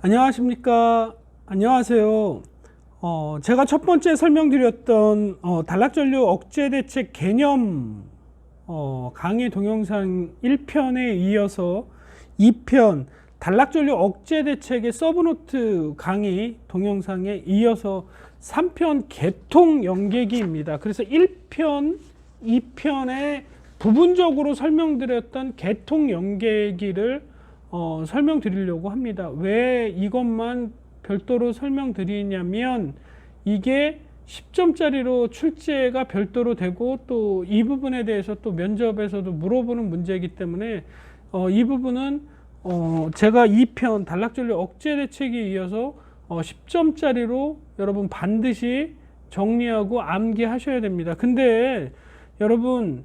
안녕하십니까. 안녕하세요. 제가 첫 번째 설명드렸던 단락전류 억제 대책 개념 강의 동영상 1편에 이어서 2편 단락전류 억제 대책의 서브노트 강의 동영상에 이어서 3편 개통 연계기입니다. 그래서 1편, 2편에 부분적으로 설명드렸던 개통 연계기를 설명드리려고 합니다. 왜 이것만 별도로 설명드리냐면 이게 10점짜리로 출제가 별도로 되고 또 이 부분에 대해서 또 면접에서도 물어보는 문제이기 때문에 이 부분은 제가 2편 단락전류 억제 대책에 이어서 10점짜리로 여러분 반드시 정리하고 암기하셔야 됩니다. 근데 여러분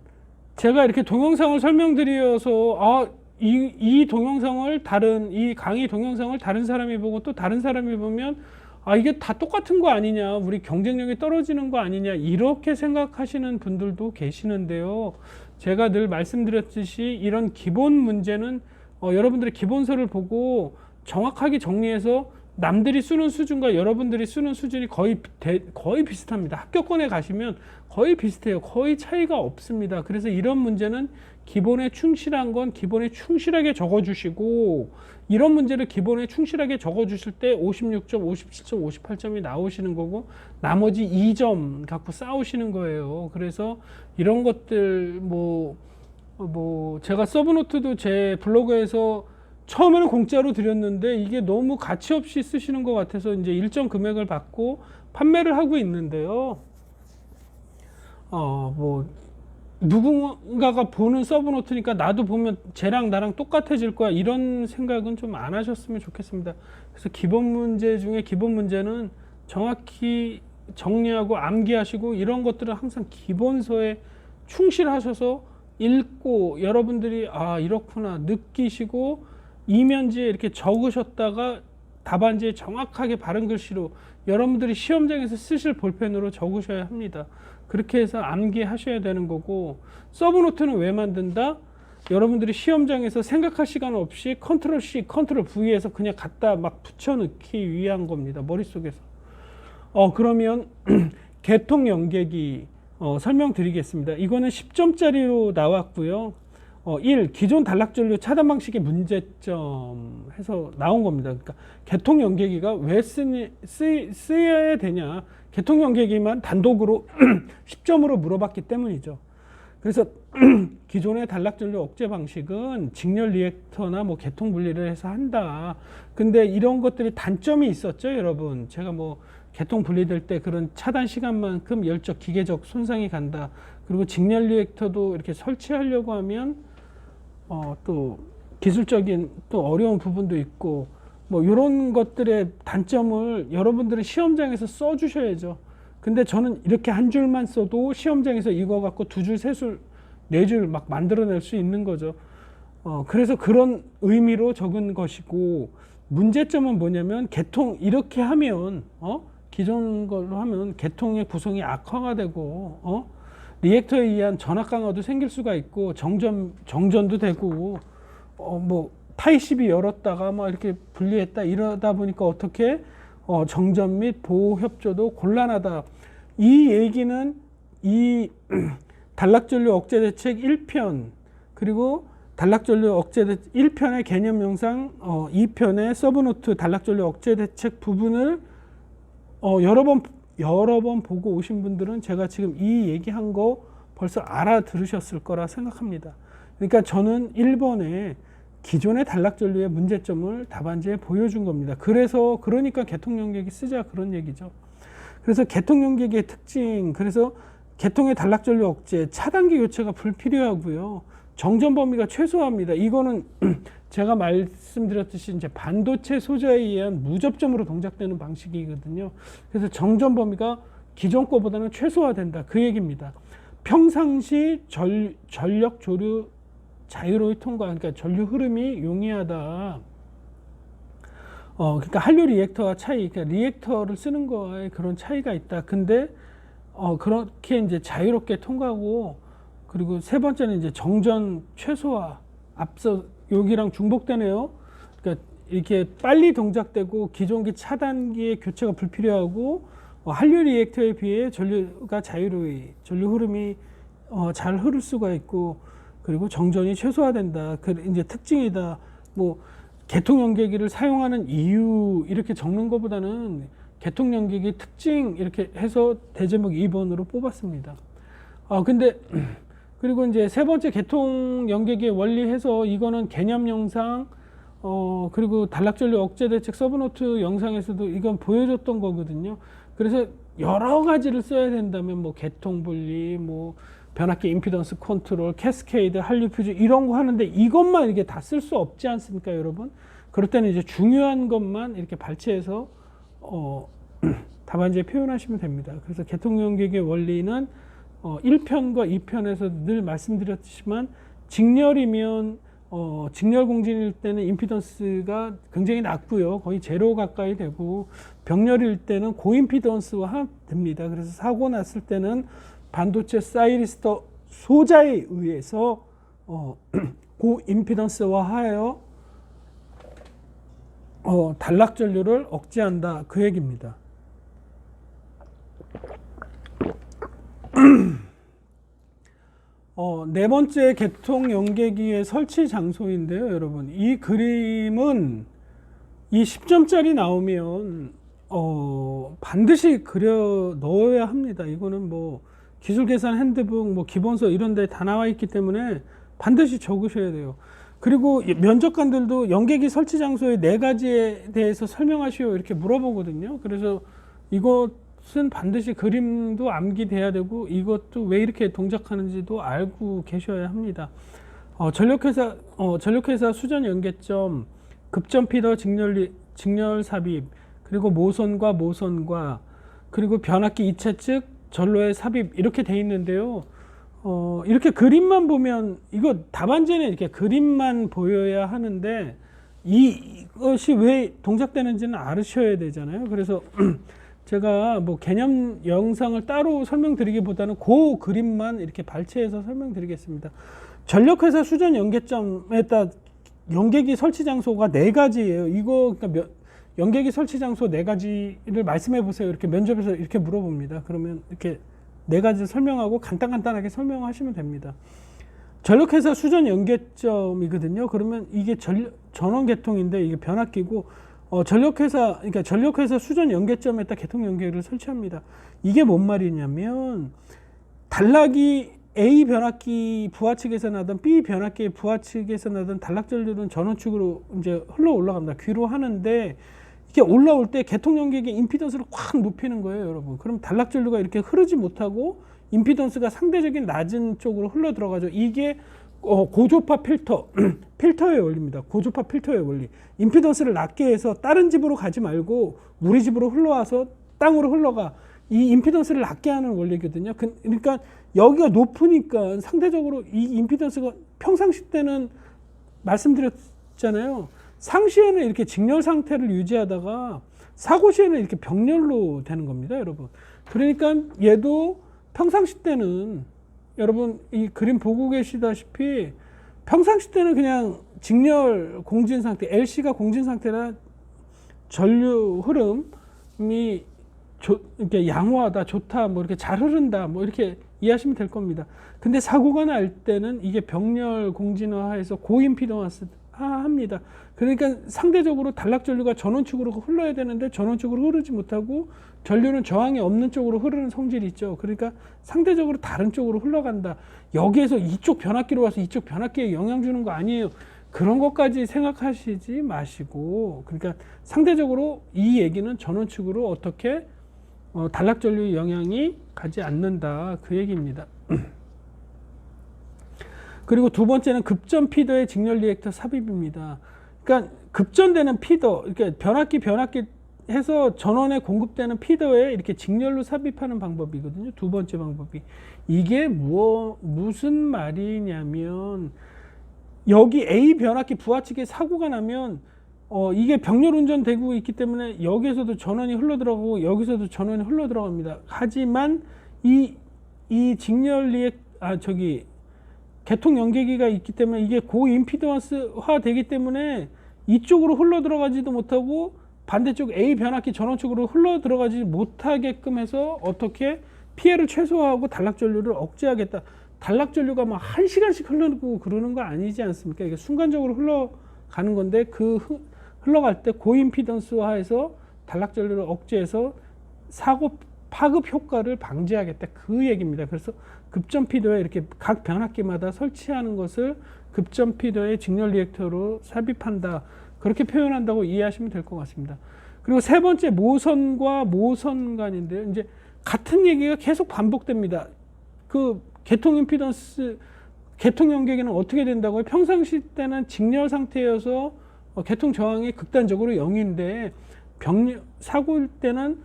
제가 이렇게 동영상을 설명드려서 이 동영상을 이 강의 동영상을 다른 사람이 보고 또 다른 사람이 보면 이게 다 똑같은 거 아니냐, 우리 경쟁력이 떨어지는 거 아니냐, 이렇게 생각하시는 분들도 계시는데요. 제가 늘 말씀드렸듯이 이런 기본 문제는 여러분들의 기본서를 보고 정확하게 정리해서 남들이 쓰는 수준과 여러분들이 쓰는 수준이 거의 비슷합니다. 합격권에 가시면 거의 비슷해요. 거의 차이가 없습니다. 그래서 이런 문제는 기본에 충실한 건 기본에 충실하게 적어주시고, 이런 문제를 기본에 충실하게 적어주실 때 56점, 57점, 58점이 나오시는 거고 나머지 2점 갖고 싸우시는 거예요. 그래서 이런 것들 제가 서브노트도 제 블로그에서 처음에는 공짜로 드렸는데 이게 너무 가치 없이 쓰시는 것 같아서 이제 일정 금액을 받고 판매를 하고 있는데요. 누군가가 보는 서브노트니까 나도 보면 쟤랑 나랑 똑같아질 거야, 이런 생각은 좀 안 하셨으면 좋겠습니다. 그래서 기본 문제 중에 기본 문제는 정확히 정리하고 암기하시고 이런 것들은 항상 기본서에 충실하셔서 읽고 여러분들이 이렇구나 느끼시고 이면지에 이렇게 적으셨다가 답안지에 정확하게 바른 글씨로 여러분들이 시험장에서 쓰실 볼펜으로 적으셔야 합니다. 그렇게 해서 암기하셔야 되는 거고, 서브노트는 왜 만든다? 여러분들이 시험장에서 생각할 시간 없이 컨트롤 C, 컨트롤 V에서 그냥 갖다 막 붙여넣기 위한 겁니다. 머릿속에서. 그러면 개통 연계기 설명드리겠습니다. 이거는 10점짜리로 나왔고요. 1. 기존 단락전류 차단 방식의 문제점 해서 나온 겁니다. 그러니까 개통 연계기가 왜 쓰여야 되냐, 개통 연계기만 단독으로 10점으로 물어봤기 때문이죠. 그래서 기존의 단락전류 억제 방식은 직렬 리액터나 개통 분리를 해서 한다. 근데 이런 것들이 단점이 있었죠, 여러분. 제가 개통 분리될 때 그런 차단 시간만큼 열적 기계적 손상이 간다. 그리고 직렬 리액터도 이렇게 설치하려고 하면 또 기술적인 또 어려운 부분도 있고 이런 것들의 단점을 여러분들은 시험장에서 써주셔야죠. 근데 저는 이렇게 한 줄만 써도 시험장에서 이거 갖고 두 줄, 세 줄, 네 줄 막 만들어낼 수 있는 거죠. 그래서 그런 의미로 적은 것이고, 문제점은 뭐냐면 개통 이렇게 하면 기존 걸로 하면 개통의 구성이 악화가 되고 리액터에 의한 전압 강화도 생길 수가 있고 정전도 되고 타이십이 열었다가 이렇게 분리했다 이러다 보니까 어떻게 정전 및 보호 협조도 곤란하다. 이 얘기는 이 단락전류 억제 대책 1편 그리고 단락전류 억제 대책 1편의 개념 영상 2편의 서브노트 단락전류 억제 대책 부분을 여러 번 보고 오신 분들은 제가 지금 이 얘기한 거 벌써 알아들으셨을 거라 생각합니다. 그러니까 저는 1번에 기존의 단락전류의 문제점을 답안지에 보여준 겁니다. 그러니까 개통연계기 쓰자, 그런 얘기죠. 그래서 개통연계기의 특징, 그래서 개통의 단락전류 억제, 차단기 교체가 불필요하고요. 정전 범위가 최소화합니다. 이거는 제가 말씀드렸듯이 이제 반도체 소재에 의한 무접점으로 동작되는 방식이거든요. 그래서 정전 범위가 기존 거보다는 최소화된다, 그 얘기입니다. 평상시 전력 조류 자유로이 통과, 그러니까 전류 흐름이 용이하다. 그러니까 한류 리액터와 차이, 그러니까 리액터를 쓰는 거에 그런 차이가 있다. 근데 그렇게 이제 자유롭게 통과하고, 그리고 세 번째는 이제 정전 최소화. 앞서 여기랑 중복되네요. 그러니까 이렇게 빨리 동작되고 기존기 차단기의 교체가 불필요하고 한류 리액터에 비해 전류가 자유로이 전류 흐름이 잘 흐를 수가 있고 그리고 정전이 최소화된다. 그 이제 특징이다. 뭐 개통 연계기를 사용하는 이유 이렇게 적는 것보다는 개통 연계기 특징 이렇게 해서 대제목 2번으로 뽑았습니다. 근데 그리고 이제 세 번째 개통 연계기의 원리 해서 이거는 개념 영상 그리고 단락전류 억제 대책 서브노트 영상에서도 이건 보여줬던 거거든요. 그래서 여러 가지를 써야 된다면 뭐 개통 분리, 뭐 변압기 임피던스 컨트롤, 캐스케이드, 한류 퓨즈 이런 거 하는데 이것만 이게 다 쓸 수 없지 않습니까, 여러분? 그럴 때는 이제 중요한 것만 이렇게 발췌해서 답안지에 표현하시면 됩니다. 그래서 개통 연계기의 원리는 1편과 2편에서 늘 말씀드렸지만 직렬이면 직렬 공진일 때는 임피던스가 굉장히 낮고요. 거의 제로 가까이 되고 병렬일 때는 고임피던스화 됩니다. 그래서 사고 났을 때는 반도체 사이리스터 소자에 의해서 고임피던스화하여 단락 전류를 억제한다. 그 얘기입니다. 네 번째 개통 연계기의 설치 장소인데요, 여러분. 이 그림은 이 10점짜리 나오면 반드시 그려 넣어야 합니다. 이거는 뭐 기술 계산 핸드북, 뭐 기본서 이런 데 다 나와 있기 때문에 반드시 적으셔야 돼요. 그리고 면접관들도 연계기 설치 장소의 4가지에 대해서 설명하시오 이렇게 물어보거든요. 그래서 이것은 반드시 그림도 암기돼야 되고 이것도 왜 이렇게 동작하는지도 알고 계셔야 합니다. 전력회사 수전 연계점, 급전 피더 직렬 삽입, 그리고 모선과 모선과 그리고 변압기 이체 측 전로의 삽입 이렇게 돼 있는데요. 이렇게 그림만 보면 이거 답안지는 이렇게 그림만 보여야 하는데 이것이 왜 동작되는지는 알으셔야 되잖아요. 그래서 제가 뭐 개념 영상을 따로 설명드리기보다는 그 그림만 이렇게 발췌해서 설명드리겠습니다. 전력회사 수전 연계점에다 연계기 설치 장소가 4가지예요. 이거 그러니까 연계기 설치 장소 4가지를 말씀해 보세요. 이렇게 면접에서 이렇게 물어봅니다. 그러면 이렇게 4가지 설명하고 간단하게 설명하시면 됩니다. 전력회사 수전 연계점이거든요. 그러면 이게 전원 계통인데 이게 변압기고 그러니까 전력회사 수전 연계점에다 개통 연계기를 설치합니다. 이게 뭔 말이냐면 단락이 A 변압기 부하 측에서 나든 B 변압기 부하 측에서 나든 단락 전류는 전원 측으로 이제 흘러 올라갑니다. 귀로 하는데 이게 올라올 때 개통 연계기 임피던스를 확 높이는 거예요, 여러분. 그럼 단락 전류가 이렇게 흐르지 못하고 임피던스가 상대적인 낮은 쪽으로 흘러 들어가죠. 이게 고조파 필터의 원리입니다. 고조파 필터의 원리. 임피던스를 낮게 해서 다른 집으로 가지 말고 우리 집으로 흘러와서 땅으로 흘러가. 이 임피던스를 낮게 하는 원리거든요. 그러니까 여기가 높으니까 상대적으로 이 임피던스가 평상시 때는 말씀드렸잖아요. 상시에는 이렇게 직렬 상태를 유지하다가 사고 시에는 이렇게 병렬로 되는 겁니다, 여러분. 그러니까 얘도 평상시 때는 여러분 이 그림 보고 계시다시피 평상시 때는 그냥 직렬 공진 상태, LC가 공진 상태라 전류 흐름이 이렇게 양호하다, 좋다, 뭐 이렇게 잘 흐른다, 뭐 이렇게 이해하시면 될 겁니다. 근데 사고가 날 때는 이게 병렬 공진화해서 고임피던스 합니다. 그러니까 상대적으로 단락 전류가 전원 측으로 흘러야 되는데 전원 측으로 흐르지 못하고 전류는 저항이 없는 쪽으로 흐르는 성질이 있죠. 그러니까 상대적으로 다른 쪽으로 흘러간다. 여기에서 이쪽 변압기로 와서 이쪽 변압기에 영향 주는 거 아니에요. 그런 것까지 생각하시지 마시고, 그러니까 상대적으로 이 얘기는 전원 측으로 어떻게 단락 전류의 영향이 가지 않는다, 그 얘기입니다. 그리고 두 번째는 급전 피더의 직렬 리액터 삽입입니다. 그러니까 급전되는 피더, 그러니까 변압기 해서 전원에 공급되는 피더에 이렇게 직렬로 삽입하는 방법이거든요. 두 번째 방법이. 이게 무슨 말이냐면 여기 A 변압기 부하 측에 사고가 나면 이게 병렬 운전되고 있기 때문에 여기에서도 전원이 흘러 들어가고 여기서도 전원이 흘러 들어갑니다. 하지만 이 직렬 개통 연계기가 있기 때문에 이게 고임피던스화 되기 때문에 이쪽으로 흘러 들어가지도 못하고 반대쪽 A 변압기 전원 쪽으로 흘러 들어가지 못하게끔 해서 어떻게 피해를 최소화하고 단락전류를 억제하겠다. 단락전류가 막 1시간씩 흐르고 그러는 거 아니지 않습니까? 이게 순간적으로 흘러가는 건데 그 흘러갈 때 고임피던스화 해서 단락전류를 억제해서 사고 파급 효과를 방지하겠다. 그 얘기입니다. 그래서 급전 피더에 이렇게 각 변압기마다 설치하는 것을 급전 피더의 직렬 리액터로 삽입한다. 그렇게 표현한다고 이해하시면 될 것 같습니다. 그리고 세 번째 모선과 모선관인데요. 이제 같은 얘기가 계속 반복됩니다. 그 개통 임피던스, 개통 연객에는 어떻게 된다고요? 평상시 때는 직렬 상태여서 개통 저항이 극단적으로 0인데 사고일 때는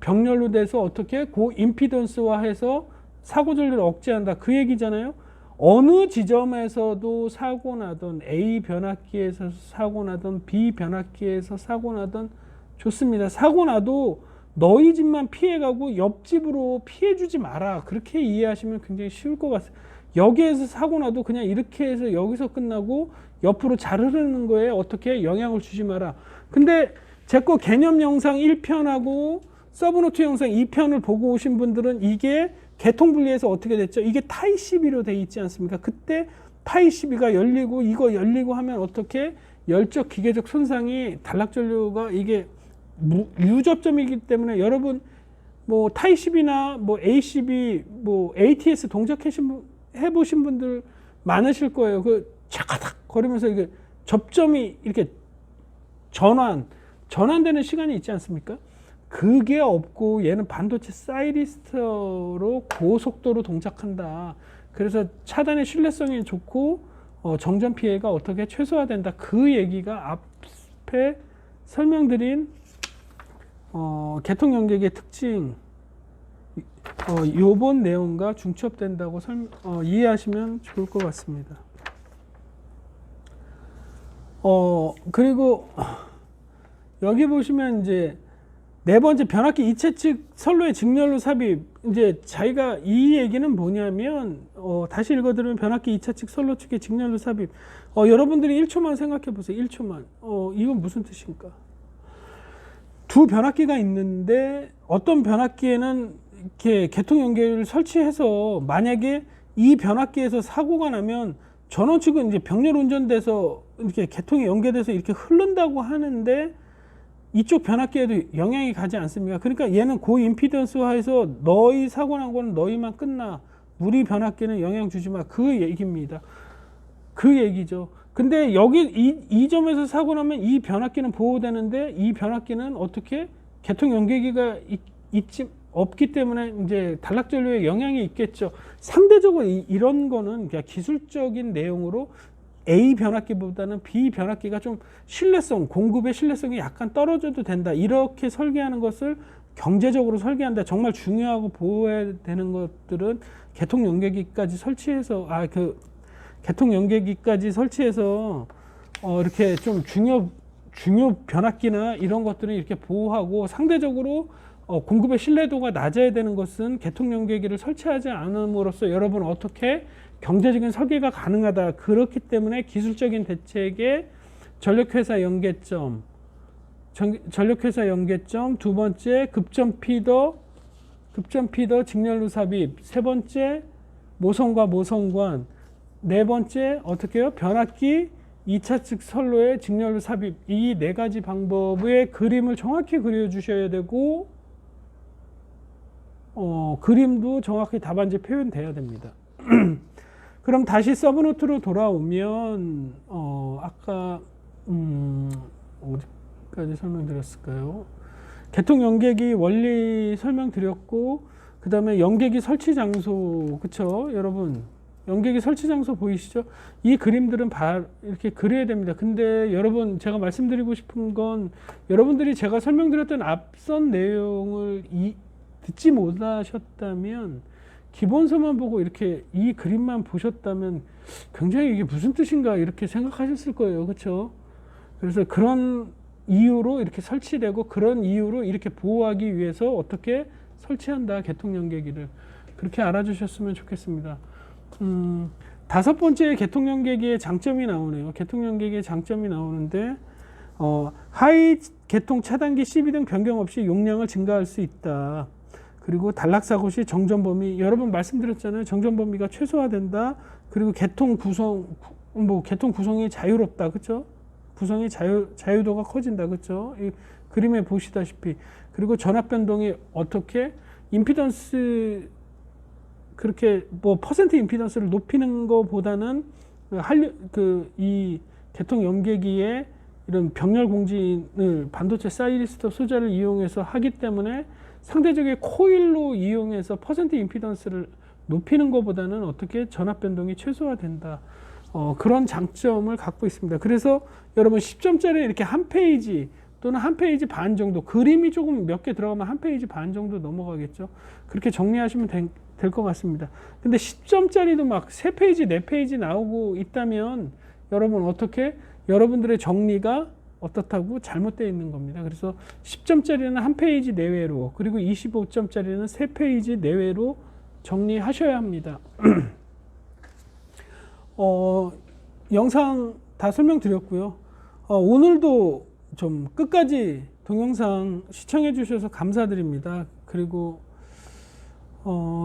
병렬로 돼서 어떻게 고임피던스화해서 사고 전류를 억제한다. 그 얘기잖아요. 어느 지점에서도 사고 나던 A 변압기에서 사고 나던 B 변압기에서 사고 나던 좋습니다. 사고 나도 너희 집만 피해가고 옆집으로 피해주지 마라. 그렇게 이해하시면 굉장히 쉬울 것 같아요. 여기에서 사고 나도 그냥 이렇게 해서 여기서 끝나고 옆으로 잘 흐르는 거에 어떻게 영향을 주지 마라. 근데 제 거 개념 영상 1편하고 서브노트 영상 2편을 보고 오신 분들은 이게 개통 분리해서 어떻게 됐죠? 이게 타입 12로 돼 있지 않습니까? 그때 타입 12가 열리고 이거 열리고 하면 어떻게 열적 기계적 손상이 단락전류가 이게 유접점이기 때문에 여러분 뭐 타입 12나 뭐 A12 뭐 ATS 동작해 보신 분들 많으실 거예요. 그 차카닥 거리면서 이게 접점이 이렇게 전환되는 시간이 있지 않습니까? 그게 없고 얘는 반도체 사이리스터로 고속도로 동작한다. 그래서 차단의 신뢰성이 좋고 정전 피해가 어떻게 최소화된다. 그 얘기가 앞에 설명드린 개통 연객의 특징 요번 내용과 중첩된다고 이해하시면 좋을 것 같습니다. 그리고 여기 보시면 이제 네 번째 변압기 이체 측 선로의 직렬로 삽입. 이제 자기가 이 얘기는 뭐냐면 다시 읽어드리면 변압기 2차 측 선로 측의 직렬로 삽입. 여러분들이 1초만 생각해 보세요. 1초만. 이건 무슨 뜻입니까? 두 변압기가 있는데 어떤 변압기에는 이렇게 개통 연결을 설치해서 만약에 이 변압기에서 사고가 나면 전원 측은 이제 병렬 운전돼서 이렇게 개통이 연계돼서 이렇게 흐른다고 하는데 이쪽 변압기에도 영향이 가지 않습니까? 그러니까 얘는 고임피던스화해서 너희 사고 난 거는 너희만 끝나. 우리 변압기는 영향 주지 마. 그 얘기입니다. 그 얘기죠. 근데 여기 이 점에서 사고 나면 이 변압기는 보호되는데 이 변압기는 어떻게 개통 연계기가 없기 때문에 이제 단락전류에 영향이 있겠죠. 상대적으로 이런 거는 그냥 기술적인 내용으로 A 변압기보다는 B 변압기가 좀 신뢰성, 공급의 신뢰성이 약간 떨어져도 된다. 이렇게 설계하는 것을 경제적으로 설계한다. 정말 중요하고 보호해야 되는 것들은 개통 연계기까지 설치해서 개통 연계기까지 설치해서 이렇게 좀 중요 변압기나 이런 것들은 이렇게 보호하고 상대적으로 공급의 신뢰도가 낮아야 되는 것은 개통 연계기를 설치하지 않음으로써 여러분 어떻게 경제적인 설계가 가능하다. 그렇기 때문에 기술적인 대책의 전력회사 연계점, 두 번째 급전 피더 직렬로 삽입, 세 번째 모선과 모선관, 네 번째 어떻게 해요? 변압기 2차 측 선로의 직렬로 삽입. 이 네 가지 방법의 그림을 정확히 그려주셔야 되고 그림도 정확히 답안지에 표현돼야 됩니다. 그럼 다시 서브노트로 돌아오면 아까 어디까지 설명드렸을까요? 개통 연계기 원리 설명드렸고 그 다음에 연계기 설치 장소, 그쵸 여러분? 연계기 설치 장소 보이시죠? 이 그림들은 이렇게 그려야 됩니다. 근데 여러분 제가 말씀드리고 싶은 건 여러분들이 제가 설명드렸던 앞선 내용을 듣지 못하셨다면 기본서만 보고 이렇게 이 그림만 보셨다면 굉장히 이게 무슨 뜻인가 이렇게 생각하셨을 거예요. 그렇죠? 그래서 그런 이유로 이렇게 설치되고 그런 이유로 이렇게 보호하기 위해서 어떻게 설치한다. 개통 연계기를. 그렇게 알아주셨으면 좋겠습니다. 다섯 번째 개통 연계기의 장점이 나오네요. 개통 연계기의 장점이 나오는데 하위 계통 차단기 CV 등 변경 없이 용량을 증가할 수 있다. 그리고 단락사고 시 정전 범위, 여러 번 말씀드렸잖아요. 정전 범위가 최소화된다. 그리고 계통 구성이 자유롭다. 그렇죠? 구성이 자유도가 커진다. 그렇죠? 이 그림에 보시다시피. 그리고 전압 변동이 어떻게 임피던스 그렇게 뭐 퍼센트 임피던스를 높이는 것보다는 이 계통 연계기에 이런 병렬 공진을 반도체 사이리스터 소자를 이용해서 하기 때문에 상대적인 코일로 이용해서 퍼센트 임피던스를 높이는 것보다는 어떻게 전압 변동이 최소화된다. 그런 장점을 갖고 있습니다. 그래서 여러분 10점짜리 이렇게 한 페이지 또는 한 페이지 반 정도, 그림이 조금 몇 개 들어가면 한 페이지 반 정도 넘어가겠죠. 그렇게 정리하시면 될 것 같습니다. 근데 10점짜리도 막 3페이지, 4페이지 나오고 있다면 여러분 어떻게 여러분들의 정리가 어떻다고 잘못되어 있는 겁니다. 그래서 10점짜리는 한 페이지 내외로, 그리고 25점짜리는 3페이지 내외로 정리하셔야 합니다. 영상 다 설명드렸고요. 오늘도 좀 끝까지 동영상 시청해 주셔서 감사드립니다. 그리고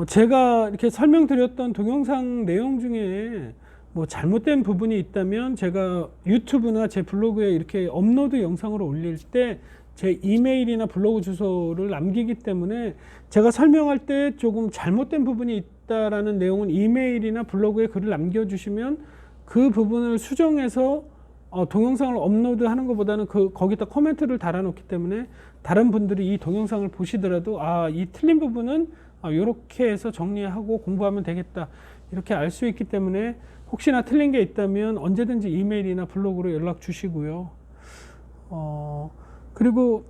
제가 이렇게 설명드렸던 동영상 내용 중에 뭐 잘못된 부분이 있다면 제가 유튜브나 제 블로그에 이렇게 업로드 영상으로 올릴 때 제 이메일이나 블로그 주소를 남기기 때문에 제가 설명할 때 조금 잘못된 부분이 있다라는 내용은 이메일이나 블로그에 글을 남겨주시면 그 부분을 수정해서 동영상을 업로드하는 것보다는 거기다 코멘트를 달아놓기 때문에 다른 분들이 이 동영상을 보시더라도 이 틀린 부분은 이렇게 해서 정리하고 공부하면 되겠다 이렇게 알 수 있기 때문에 혹시나 틀린 게 있다면 언제든지 이메일이나 블로그로 연락 주시고요. 그리고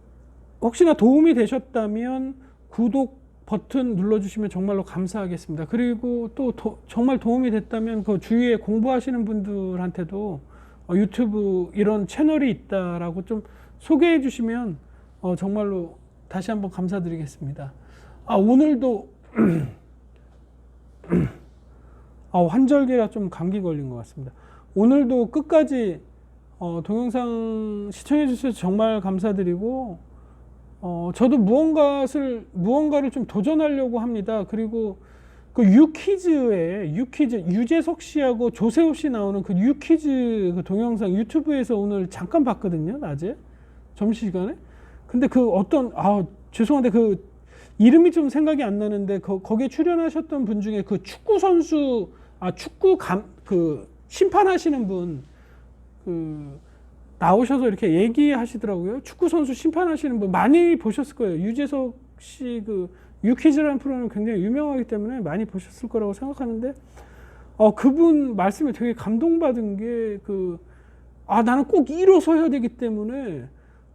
혹시나 도움이 되셨다면 구독 버튼 눌러주시면 정말로 감사하겠습니다. 그리고 또 정말 도움이 됐다면 그 주위에 공부하시는 분들한테도 유튜브 이런 채널이 있다라고 좀 소개해 주시면 정말로 다시 한번 감사드리겠습니다. 오늘도 환절기라 좀 감기 걸린 것 같습니다. 오늘도 끝까지 동영상 시청해 주셔서 정말 감사드리고 저도 무언가를 좀 도전하려고 합니다. 그리고 그 유재석 씨하고 조세호 씨 나오는 그 유퀴즈 그 동영상 유튜브에서 오늘 잠깐 봤거든요. 낮에 점심시간에. 근데 죄송한데 그 이름이 좀 생각이 안 나는데 거기에 출연하셨던 분 중에 그 축구 선수 심판하시는 분 나오셔서 이렇게 얘기하시더라고요. 축구 선수 심판하시는 분 많이 보셨을 거예요. 유재석 씨 유퀴즈라는 프로는 굉장히 유명하기 때문에 많이 보셨을 거라고 생각하는데 그분 말씀에 되게 감동받은 게 나는 꼭 일어서야 되기 때문에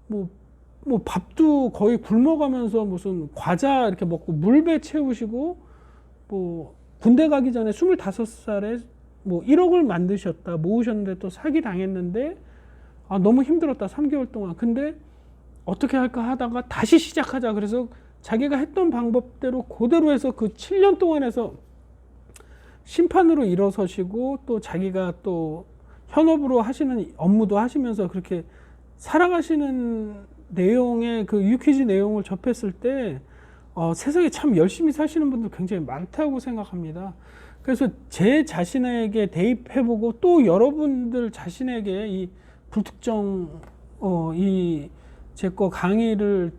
뭐 밥도 거의 굶어가면서 무슨 과자 이렇게 먹고 물배 채우시고 뭐 군대 가기 전에 25살에 뭐 1억을 모으셨는데 또 사기 당했는데 너무 힘들었다 3개월 동안. 근데 어떻게 할까 하다가 다시 시작하자 그래서 자기가 했던 방법대로 그대로 해서 그 7년 동안 해서 심판으로 일어서시고 또 자기가 또 현업으로 하시는 업무도 하시면서 그렇게 살아가시는 내용의 그 유퀴즈 내용을 접했을 때 세상에 참 열심히 사시는 분들 굉장히 많다고 생각합니다. 그래서 제 자신에게 대입해보고 또 여러분들 자신에게 이 불특정 제 거 강의를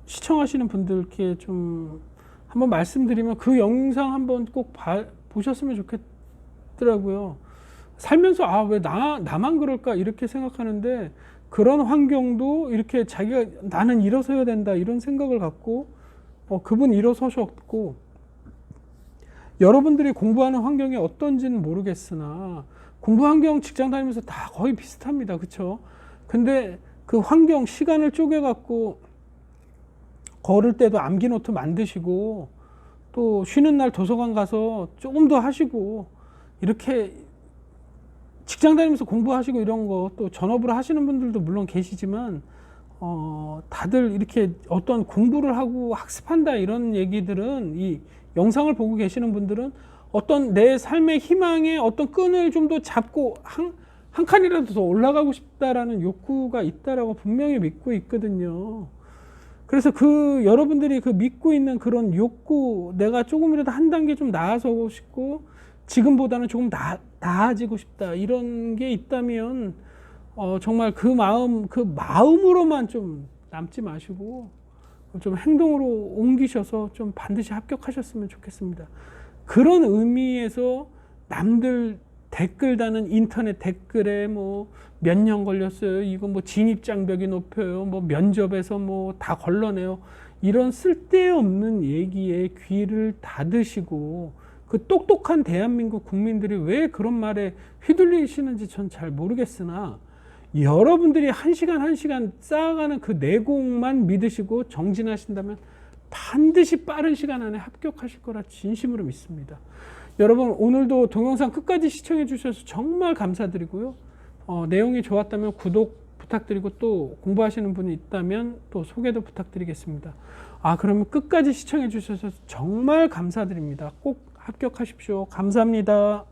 시청하시는 분들께 좀 한번 말씀드리면 그 영상 한번 꼭 보셨으면 좋겠더라고요. 살면서 왜 나만 그럴까 이렇게 생각하는데 그런 환경도 이렇게 자기가 나는 일어서야 된다 이런 생각을 갖고 그분 일어서셨고 여러분들이 공부하는 환경이 어떤지는 모르겠으나 공부 환경 직장 다니면서 다 거의 비슷합니다. 그렇죠? 근데 그 환경 시간을 쪼개 갖고 걸을 때도 암기 노트 만드시고 또 쉬는 날 도서관 가서 조금 더 하시고 이렇게 직장 다니면서 공부하시고 이런 거 또 전업으로 하시는 분들도 물론 계시지만 다들 이렇게 어떤 공부를 하고 학습한다 이런 얘기들은 이 영상을 보고 계시는 분들은 어떤 내 삶의 희망의 어떤 끈을 좀 더 잡고 한 칸이라도 더 올라가고 싶다라는 욕구가 있다라고 분명히 믿고 있거든요. 그래서 그 여러분들이 그 믿고 있는 그런 욕구, 내가 조금이라도 한 단계 좀 나아서고 싶고 지금보다는 조금 나아지고 싶다, 이런 게 있다면 정말 그 마음으로만 좀 남지 마시고 좀 행동으로 옮기셔서 좀 반드시 합격하셨으면 좋겠습니다. 그런 의미에서 남들 댓글 다는 인터넷 댓글에 뭐 몇 년 걸렸어요, 이거 뭐 진입장벽이 높여요, 뭐 면접에서 뭐 다 걸러내요, 이런 쓸데없는 얘기에 귀를 닫으시고 그 똑똑한 대한민국 국민들이 왜 그런 말에 휘둘리시는지 전 잘 모르겠으나, 여러분들이 한 시간 한 시간 쌓아가는 그 내공만 믿으시고 정진하신다면 반드시 빠른 시간 안에 합격하실 거라 진심으로 믿습니다. 여러분, 오늘도 동영상 끝까지 시청해 주셔서 정말 감사드리고요. 내용이 좋았다면 구독 부탁드리고, 또 공부하시는 분이 있다면 또 소개도 부탁드리겠습니다. 그러면 끝까지 시청해 주셔서 정말 감사드립니다. 꼭 합격하십시오. 감사합니다.